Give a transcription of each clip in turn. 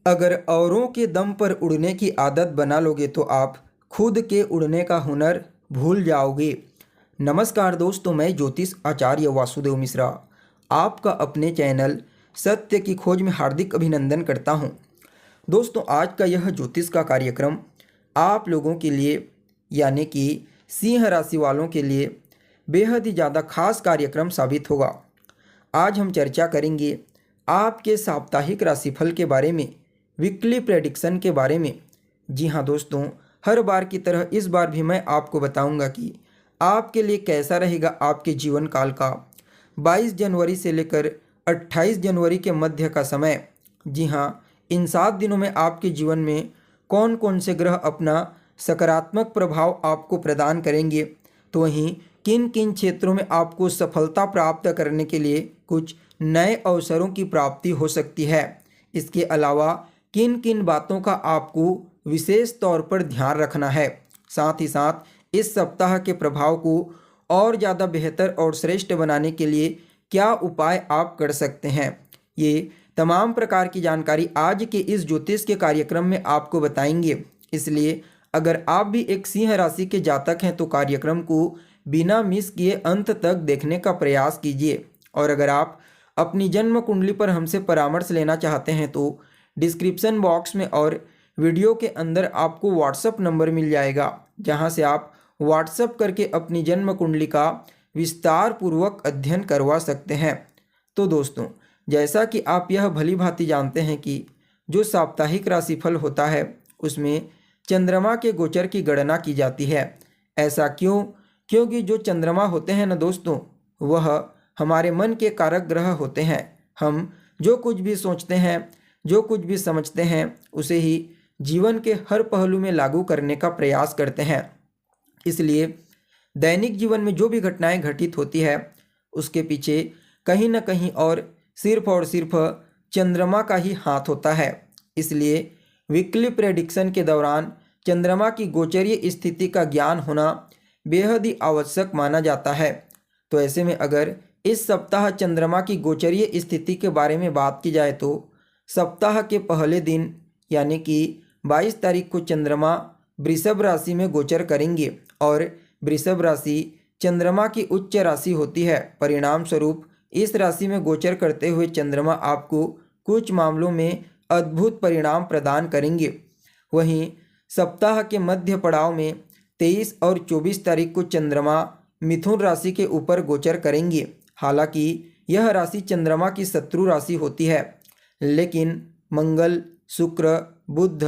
अगर औरों के दम पर उड़ने की आदत बना लोगे तो आप खुद के उड़ने का हुनर भूल जाओगे। नमस्कार दोस्तों, मैं ज्योतिष आचार्य वासुदेव मिश्रा आपका अपने चैनल सत्य की खोज में हार्दिक अभिनंदन करता हूं। दोस्तों, आज का यह ज्योतिष का कार्यक्रम आप लोगों के लिए यानी कि सिंह राशि वालों के लिए बेहद ही ज़्यादा खास कार्यक्रम साबित होगा। आज हम चर्चा करेंगे आपके साप्ताहिक राशिफल के बारे में, वीकली प्रेडिक्शन के बारे में। जी हाँ दोस्तों, हर बार की तरह इस बार भी मैं आपको बताऊंगा कि आपके लिए कैसा रहेगा आपके जीवन काल का 22 जनवरी से लेकर 28 जनवरी के मध्य का समय। जी हाँ, इन 7 दिनों में आपके जीवन में कौन कौन से ग्रह अपना सकारात्मक प्रभाव आपको प्रदान करेंगे, तो वहीं किन किन क्षेत्रों में आपको सफलता प्राप्त करने के लिए कुछ नए अवसरों की प्राप्ति हो सकती है। इसके अलावा किन किन बातों का आपको विशेष तौर पर ध्यान रखना है। साथ ही साथ इस सप्ताह के प्रभाव को और ज़्यादा बेहतर और श्रेष्ठ बनाने के लिए क्या उपाय आप कर सकते हैं, ये तमाम प्रकार की जानकारी आज के इस ज्योतिष के कार्यक्रम में आपको बताएंगे। इसलिए अगर आप भी एक सिंह राशि के जातक हैं तो कार्यक्रम को बिना मिस किए अंत तक देखने का प्रयास कीजिए। और अगर आप अपनी जन्म कुंडली पर हमसे परामर्श लेना चाहते हैं तो डिस्क्रिप्शन बॉक्स में और वीडियो के अंदर आपको व्हाट्सएप नंबर मिल जाएगा, जहां से आप व्हाट्सएप करके अपनी जन्म कुंडली का विस्तार पूर्वक अध्ययन करवा सकते हैं। तो दोस्तों, जैसा कि आप यह भली भांति जानते हैं कि जो साप्ताहिक राशिफल होता है उसमें चंद्रमा के गोचर की गणना की जाती है। ऐसा क्यों? क्योंकि जो चंद्रमा होते हैं ना दोस्तों, वह हमारे मन के कारक ग्रह होते हैं। हम जो कुछ भी सोचते हैं, जो कुछ भी समझते हैं, उसे ही जीवन के हर पहलू में लागू करने का प्रयास करते हैं। इसलिए दैनिक जीवन में जो भी घटनाएं घटित होती है उसके पीछे कहीं ना कहीं और सिर्फ चंद्रमा का ही हाथ होता है। इसलिए वीकली प्रेडिक्शन के दौरान चंद्रमा की गोचरीय स्थिति का ज्ञान होना बेहद ही आवश्यक माना जाता है। तो ऐसे में अगर इस सप्ताह चंद्रमा की गोचरीय स्थिति के बारे में बात की जाए तो सप्ताह के पहले दिन यानी कि 22 तारीख को चंद्रमा वृषभ राशि में गोचर करेंगे और वृषभ राशि चंद्रमा की उच्च राशि होती है। परिणाम स्वरूप इस राशि में गोचर करते हुए चंद्रमा आपको कुछ मामलों में अद्भुत परिणाम प्रदान करेंगे। वहीं सप्ताह के मध्य पड़ाव में 23 और 24 तारीख को चंद्रमा मिथुन राशि के ऊपर गोचर करेंगे। हालांकि यह राशि चंद्रमा की शत्रु राशि होती है, लेकिन मंगल, शुक्र, बुध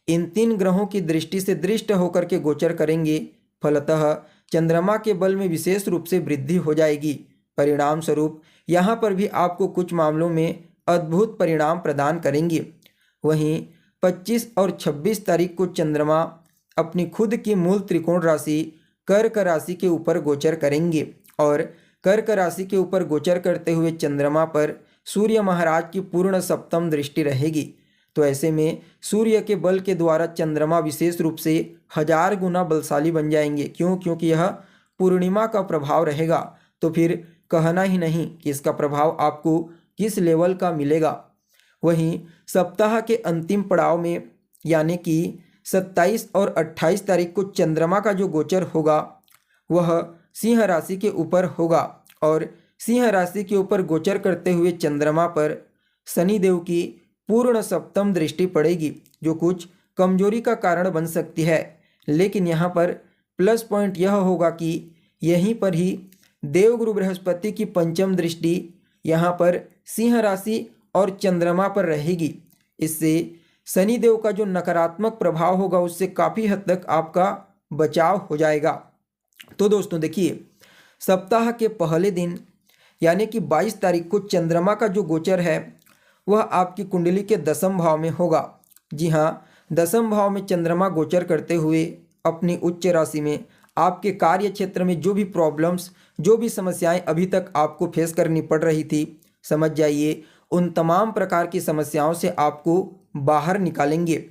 इन 3 ग्रहों की दृष्टि से दृष्ट होकर के गोचर करेंगे। फलतः चंद्रमा के बल में विशेष रूप से वृद्धि हो जाएगी। परिणाम स्वरूप यहाँ पर भी आपको कुछ मामलों में अद्भुत परिणाम प्रदान करेंगे। वहीं 25 और 26 तारीख को चंद्रमा अपनी खुद की मूल त्रिकोण राशि कर्क राशि के ऊपर गोचर करेंगे और कर्क राशि के ऊपर गोचर करते हुए चंद्रमा पर सूर्य महाराज की पूर्ण सप्तम दृष्टि रहेगी। तो ऐसे में सूर्य के बल के द्वारा चंद्रमा विशेष रूप से 1000 गुना बलशाली बन जाएंगे। क्यों? क्योंकि यह पूर्णिमा का प्रभाव रहेगा। तो फिर कहना ही नहीं कि इसका प्रभाव आपको किस लेवल का मिलेगा। वहीं सप्ताह के अंतिम पड़ाव में यानी कि 27 और 28 तारीख को चंद्रमा का जो गोचर होगा वह सिंह राशि के ऊपर होगा और सिंह राशि के ऊपर गोचर करते हुए चंद्रमा पर शनिदेव की पूर्ण सप्तम दृष्टि पड़ेगी, जो कुछ कमजोरी का कारण बन सकती है। लेकिन यहाँ पर प्लस पॉइंट यह होगा कि यहीं पर ही देवगुरु बृहस्पति की पंचम दृष्टि यहाँ पर सिंह राशि और चंद्रमा पर रहेगी। इससे शनिदेव का जो नकारात्मक प्रभाव होगा उससे काफ़ी हद तक आपका बचाव हो जाएगा। तो दोस्तों देखिए, सप्ताह के पहले दिन यानी कि 22 तारीख को चंद्रमा का जो गोचर है वह आपकी कुंडली के 10वें भाव में होगा। जी हाँ, 10वें भाव में चंद्रमा गोचर करते हुए अपनी उच्च राशि में आपके कार्य क्षेत्र में जो भी प्रॉब्लम्स, जो भी समस्याएं अभी तक आपको फेस करनी पड़ रही थी, समझ जाइए उन तमाम प्रकार की समस्याओं से आपको बाहर निकालेंगे।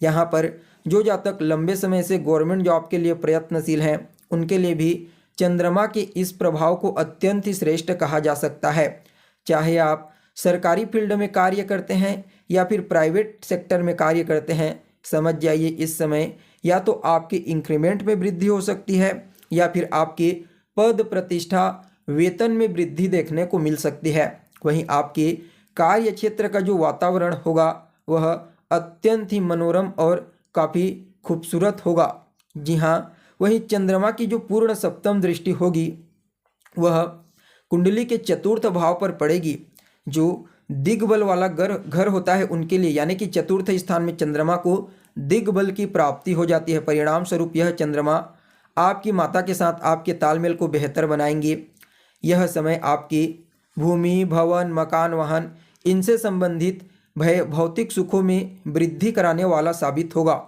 यहाँ पर जो जातक लंबे समय से गवर्नमेंट जॉब के लिए प्रयत्नशील हैं उनके लिए भी चंद्रमा के इस प्रभाव को अत्यंत ही श्रेष्ठ कहा जा सकता है। चाहे आप सरकारी फील्ड में कार्य करते हैं या फिर प्राइवेट सेक्टर में कार्य करते हैं, समझ जाइए इस समय या तो आपके इंक्रीमेंट में वृद्धि हो सकती है या फिर आपके पद प्रतिष्ठा वेतन में वृद्धि देखने को मिल सकती है। वहीं आपके कार्य क्षेत्र का जो वातावरण होगा वह अत्यंत ही मनोरम और काफ़ी खूबसूरत होगा। जी हाँ, वहीं चंद्रमा की जो पूर्ण सप्तम दृष्टि होगी वह कुंडली के चतुर्थ भाव पर पड़ेगी। जो दिग्बल वाला घर होता है उनके लिए, यानी कि चतुर्थ स्थान में चंद्रमा को दिग्बल की प्राप्ति हो जाती है। परिणाम स्वरूप यह चंद्रमा आपकी माता के साथ आपके तालमेल को बेहतर बनाएंगे। यह समय आपकी भूमि, भवन, मकान, वाहन इनसे संबंधित भौतिक सुखों में वृद्धि कराने वाला साबित होगा।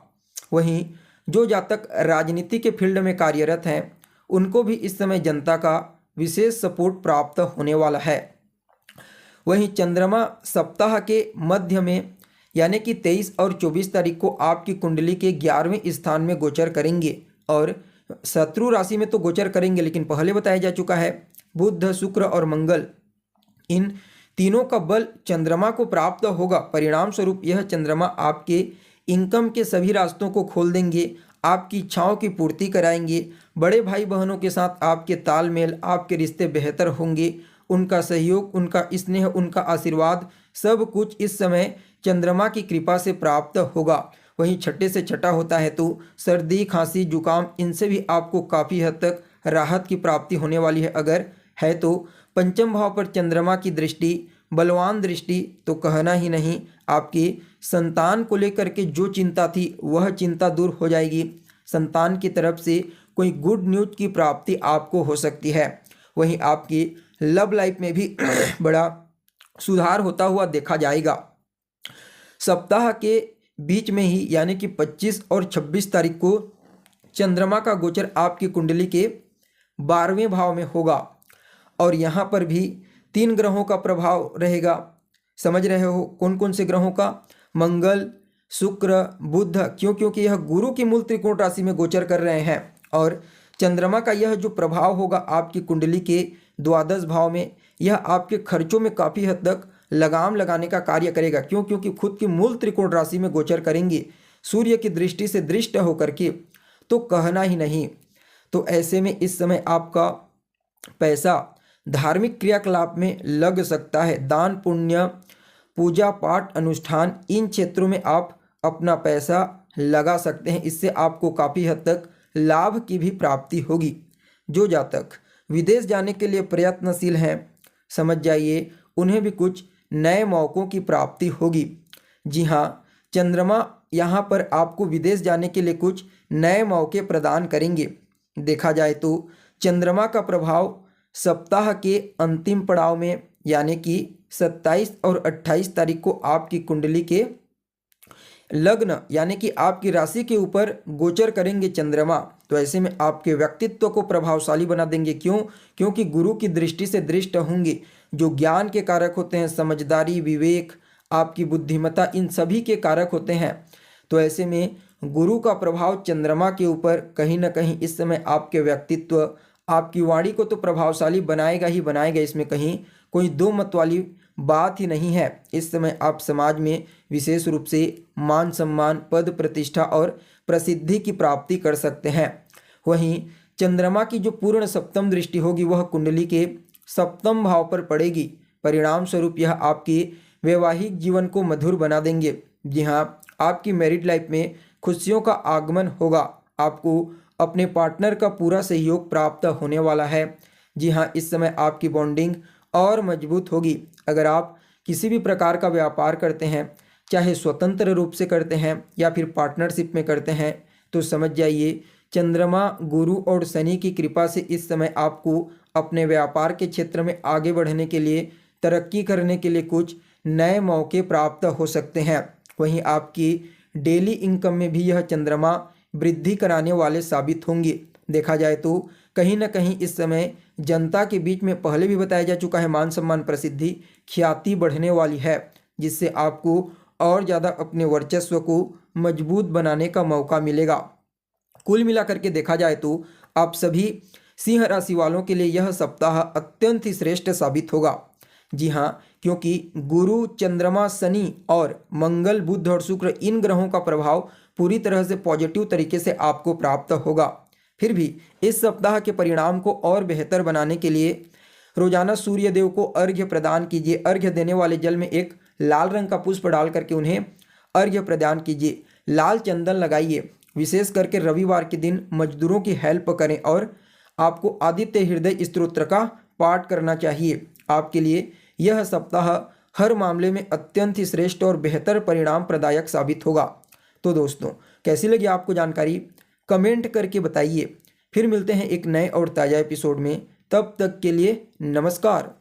वहीं जो जातक राजनीति के फील्ड में कार्यरत हैं उनको भी इस समय जनता का विशेष सपोर्ट प्राप्त होने वाला है। वहीं चंद्रमा सप्ताह के मध्य में यानी कि 23 और 24 तारीख को आपकी कुंडली के 11वें स्थान में गोचर करेंगे और शत्रु राशि में तो गोचर करेंगे, लेकिन पहले बताया जा चुका है बुध, शुक्र और मंगल इन तीनों का बल चंद्रमा को प्राप्त होगा। परिणाम स्वरूप यह चंद्रमा आपके इनकम के सभी रास्तों को खोल देंगे, आपकी इच्छाओं की पूर्ति कराएंगे। बड़े भाई बहनों के साथ आपके तालमेल, आपके रिश्ते बेहतर होंगे। उनका सहयोग, उनका स्नेह, उनका आशीर्वाद सब कुछ इस समय चंद्रमा की कृपा से प्राप्त होगा। वहीं छठे से छठा होता है तो सर्दी, खांसी, जुकाम इनसे भी आपको काफ़ी हद तक राहत की प्राप्ति होने वाली है। अगर है तो पंचम भाव पर चंद्रमा की दृष्टि, बलवान दृष्टि, तो कहना ही नहीं, आपके संतान को लेकर के जो चिंता थी वह चिंता दूर हो जाएगी। संतान की तरफ से कोई गुड न्यूज की प्राप्ति आपको हो सकती है। वहीं आपकी लव लाइफ में भी बड़ा सुधार होता हुआ देखा जाएगा। सप्ताह के बीच में ही यानी कि 25 और 26 तारीख को चंद्रमा का गोचर आपकी कुंडली के 12वें भाव में होगा और यहाँ पर भी 3 ग्रहों का प्रभाव रहेगा। समझ रहे हो कौन कौन से ग्रहों का? मंगल, शुक्र, बुध। क्योंकि यह गुरु की मूल त्रिकोण राशि में गोचर कर रहे हैं और चंद्रमा का यह जो प्रभाव होगा आपकी कुंडली के द्वादश भाव में, यह आपके खर्चों में काफ़ी हद तक लगाम लगाने का कार्य करेगा। क्योंकि खुद की मूल त्रिकोण राशि में गोचर करेंगे सूर्य की दृष्टि से दृष्ट होकर के, तो कहना ही नहीं। तो ऐसे में इस समय आपका पैसा धार्मिक क्रियाकलाप में लग सकता है। दान पुण्य, पूजा पाठ, अनुष्ठान इन क्षेत्रों में आप अपना पैसा लगा सकते हैं। इससे आपको काफ़ी हद तक लाभ की भी प्राप्ति होगी। जो जातक विदेश जाने के लिए प्रयत्नशील हैं, समझ जाइए उन्हें भी कुछ नए मौक़ों की प्राप्ति होगी। जी हाँ, चंद्रमा यहाँ पर आपको विदेश जाने के लिए कुछ नए मौके प्रदान करेंगे। देखा जाए तो चंद्रमा का प्रभाव सप्ताह के अंतिम पड़ाव में यानी कि 27 और 28 तारीख को आपकी कुंडली के लग्न यानी कि आपकी राशि के ऊपर गोचर करेंगे चंद्रमा। तो ऐसे में आपके व्यक्तित्व को प्रभावशाली बना देंगे। क्योंकि गुरु की दृष्टि से दृष्ट होंगे। जो ज्ञान के कारक होते हैं, समझदारी, विवेक, आपकी बुद्धिमत्ता, इन सभी के कारक होते हैं। तो ऐसे में गुरु का प्रभाव चंद्रमा के ऊपर कहीं ना कहीं इस समय आपके व्यक्तित्व, आपकी वाणी को तो प्रभावशाली बनाएगा ही बनाएगा। इसमें कहीं कोई दो मत वाली बात ही नहीं है। इस समय आप समाज में विशेष रूप से मान सम्मान, पद प्रतिष्ठा और प्रसिद्धि की प्राप्ति कर सकते हैं। वहीं चंद्रमा की जो पूर्ण सप्तम दृष्टि होगी वह कुंडली के सप्तम भाव पर पड़ेगी। परिणाम स्वरूप यह आपके वैवाहिक जीवन को मधुर बना देंगे। जी हाँ, आपकी मैरिड लाइफ में खुशियों का आगमन होगा। आपको अपने पार्टनर का पूरा सहयोग प्राप्त होने वाला है। जी हाँ, इस समय आपकी बॉन्डिंग और मजबूत होगी। अगर आप किसी भी प्रकार का व्यापार करते हैं, चाहे स्वतंत्र रूप से करते हैं या फिर पार्टनरशिप में करते हैं, तो समझ जाइए चंद्रमा, गुरु और शनि की कृपा से इस समय आपको अपने व्यापार के क्षेत्र में आगे बढ़ने के लिए, तरक्की करने के लिए कुछ नए मौके प्राप्त हो सकते हैं। वहीं आपकी डेली इनकम में भी यह चंद्रमा वृद्धि कराने वाले साबित होंगे। देखा जाए तो कहीं ना कहीं इस समय जनता के बीच में, पहले भी बताया जा चुका है, मान सम्मान, प्रसिद्धि, ख्याति बढ़ने वाली है, जिससे आपको और ज़्यादा अपने वर्चस्व को मजबूत बनाने का मौका मिलेगा। कुल मिलाकर के देखा जाए तो आप सभी सिंह राशि वालों के लिए यह सप्ताह अत्यंत ही श्रेष्ठ साबित होगा। जी हाँ, क्योंकि गुरु, चंद्रमा, शनि और मंगल, बुध और शुक्र, इन ग्रहों का प्रभाव पूरी तरह से पॉजिटिव तरीके से आपको प्राप्त होगा। फिर भी इस सप्ताह के परिणाम को और बेहतर बनाने के लिए रोजाना सूर्य देव को अर्घ्य प्रदान कीजिए। अर्घ्य देने वाले जल में एक लाल रंग का पुष्प डाल करके उन्हें अर्घ्य प्रदान कीजिए। लाल चंदन लगाइए। विशेष करके रविवार के दिन मजदूरों की हेल्प करें और आपको आदित्य हृदय स्तोत्र का पाठ करना चाहिए। आपके लिए यह सप्ताह हर मामले में अत्यंत ही श्रेष्ठ और बेहतर परिणाम प्रदायक साबित होगा। तो दोस्तों, कैसी लगी आपको जानकारी? कमेंट करके बताइए। फिर मिलते हैं एक नए और ताज़ा एपिसोड में। तब तक के लिए नमस्कार।